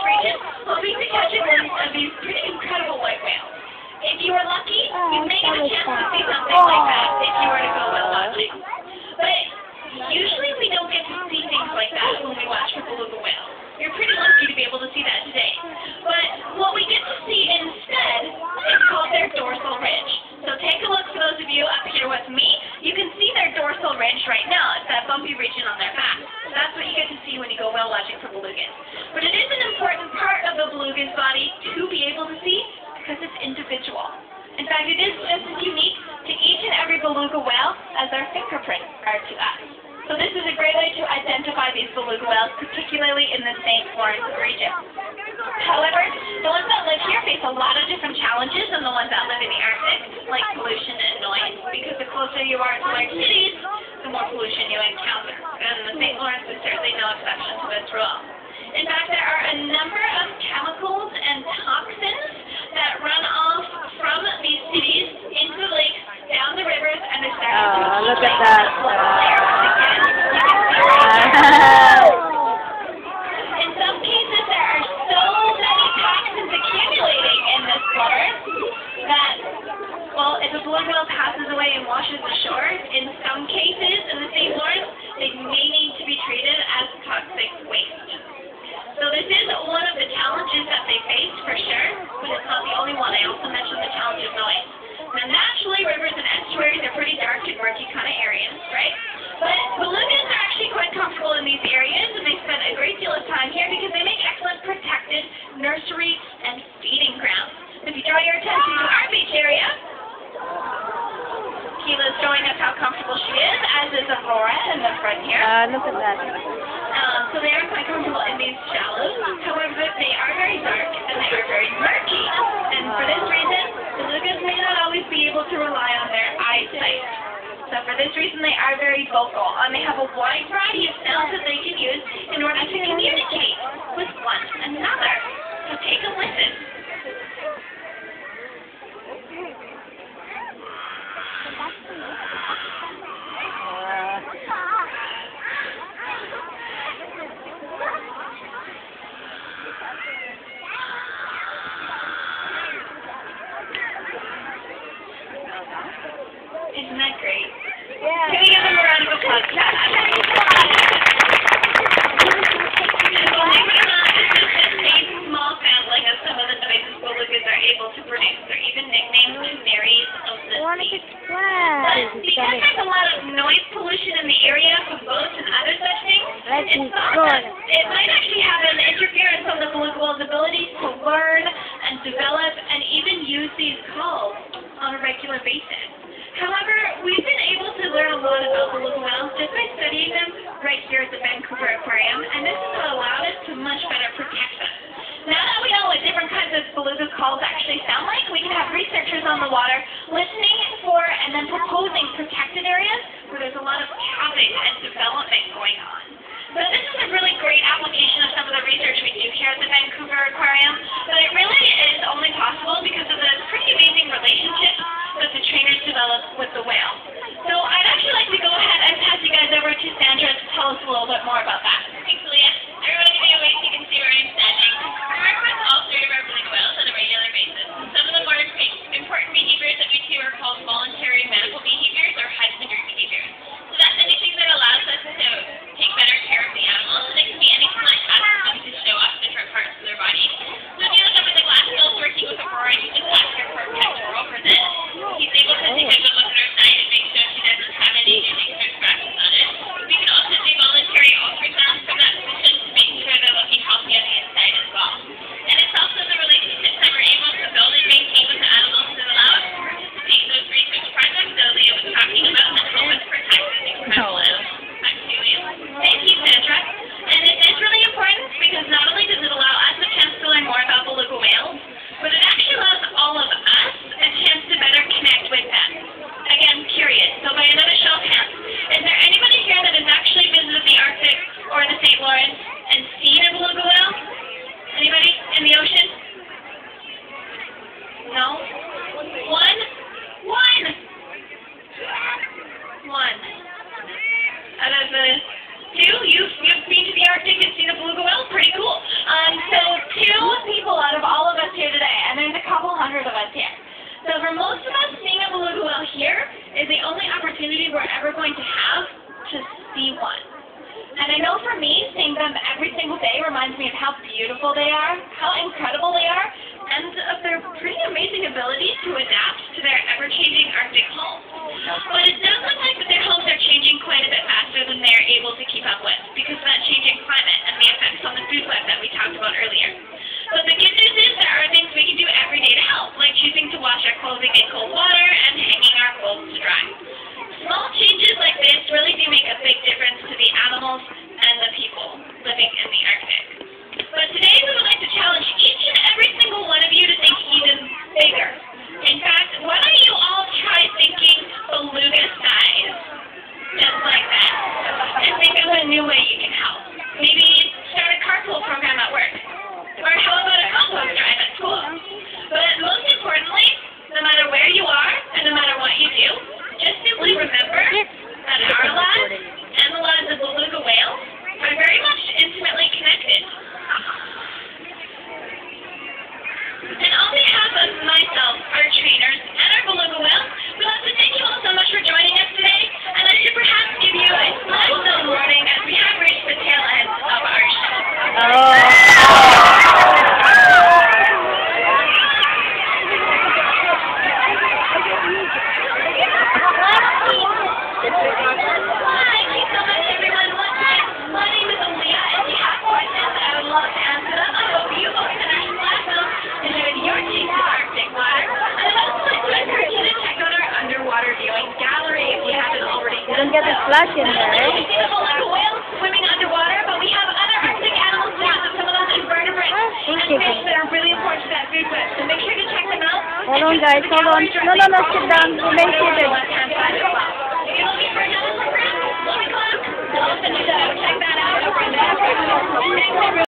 this region, hoping to catch a glimpse of these pretty incredible white whales. If you are lucky, you may get a chance to see something like that if you were to go whale watching. But usually we don't get to see things like that when we watch for beluga whales. You're pretty lucky to be able to see that today. But what we get to see instead is called their dorsal ridge. So take a look for those of you up here with me. You can see their dorsal ridge right now. It's that bumpy region on their back. So that's what you get to see when you go whale watching for belugas. But it is an important part of the beluga's body to be able to see because it's individual. In fact, it is just as unique to each and every beluga whale as their fingerprints are to us. So this is a great way to identify these beluga whales, particularly in the St. Lawrence region. However, the ones that live here face a lot of different challenges than the ones that live in the Arctic, like pollution and noise, because the closer you are to large cities, the more pollution you encounter. And the St. Lawrence is certainly no exception to this rule. In fact, there are a number of chemicals and toxins that run off from these cities into the lakes, down the rivers, and they're starting to look at that. In some cases, there are so many toxins accumulating in this water that, well, if a beluga whale passes away and washes ashore, in some cases in the St. Lawrence, they may need to be treated as toxic waste. So this is one of the challenges that they face, for sure, but it's not the only one. I also mentioned the challenge of noise. Now, naturally, rivers and estuaries are pretty dark and murky kind of areas, right? But belugas are actually quite comfortable in these areas, and they spend a great deal of time here because they make excellent protected nursery and feeding grounds. If you draw your attention to our beach area, Keela's showing us how comfortable she is, as is Aurora in the front here. Look at that. So they are quite comfortable in these shallows. However, they are very dark and they are very murky. And for this reason, belugas may not always be able to rely on their eyesight. So for this reason, they are very vocal, and they have a wide variety of sounds that they can use in order to communicate with one another. So take a listen. Isn't that great? Yeah. Can we give them a round of applause? And believe it or not, it's just a small sampling of some of the noises belugas are able to produce. They're even nicknamed canaries of the sea. But because there's a lot of noise pollution in the area from boats and other such things, it's thought that it might actually have an interference on the beluga whale's ability to learn and develop and even use these calls on a regular basis. However, we've been able to learn a lot about beluga whales just by studying them right here at the Vancouver Aquarium, and this has allowed us to much better protect them. Now that we know what different kinds of beluga calls actually sound like, we can have researchers on the water listening for and then proposing protected areas where there's a lot of traffic and development going on. So this is a really great application of some of the research we do here at the Vancouver Aquarium, but it really is only possible because of the pretty amazing relationship that the trainers develop with the whale. So I'd actually like to go ahead and pass you guys over to Sandra to tell us a little bit more about that. Thanks, Leah. say reminds me of how beautiful they are, how incredible they are, and of their pretty amazing ability to adapt to their ever-changing Arctic homes. But it does look like that their homes are changing quite a bit faster than they're able to keep up with because of that changing climate and the effects on the food web that we talked about earlier. But the good news is there are things we can do every day to help, like choosing to wash our clothing in cold water and hanging our clothes to dry. Small changes like this really do make a big difference to the animals and the people living in the Arctic. But today we would like to challenge each and every single one of you to think even bigger. In fact, why don't you all try thinking beluga size, just like that, and think of a new way you can help. Maybe start a carpool program at work, or how about a compost drive at school? But most importantly, no matter where you are and no matter what you do, just simply remember that our lives and the lives of beluga whales are very much intimately connected. And on behalf of myself, our trainers, and our beluga whales, we'd like to thank you all so much for joining us today, and I should perhaps give you a milestone warning as we have reached the tail end of our show. Don't get a splash in there, eh? We see the beluga whales swimming underwater, but we have other Arctic animals too, some of those invertebrates and fish that are really important to that food web. So make sure to check them out. Hold on, guys. Hold on. No, sit down. Remain seated.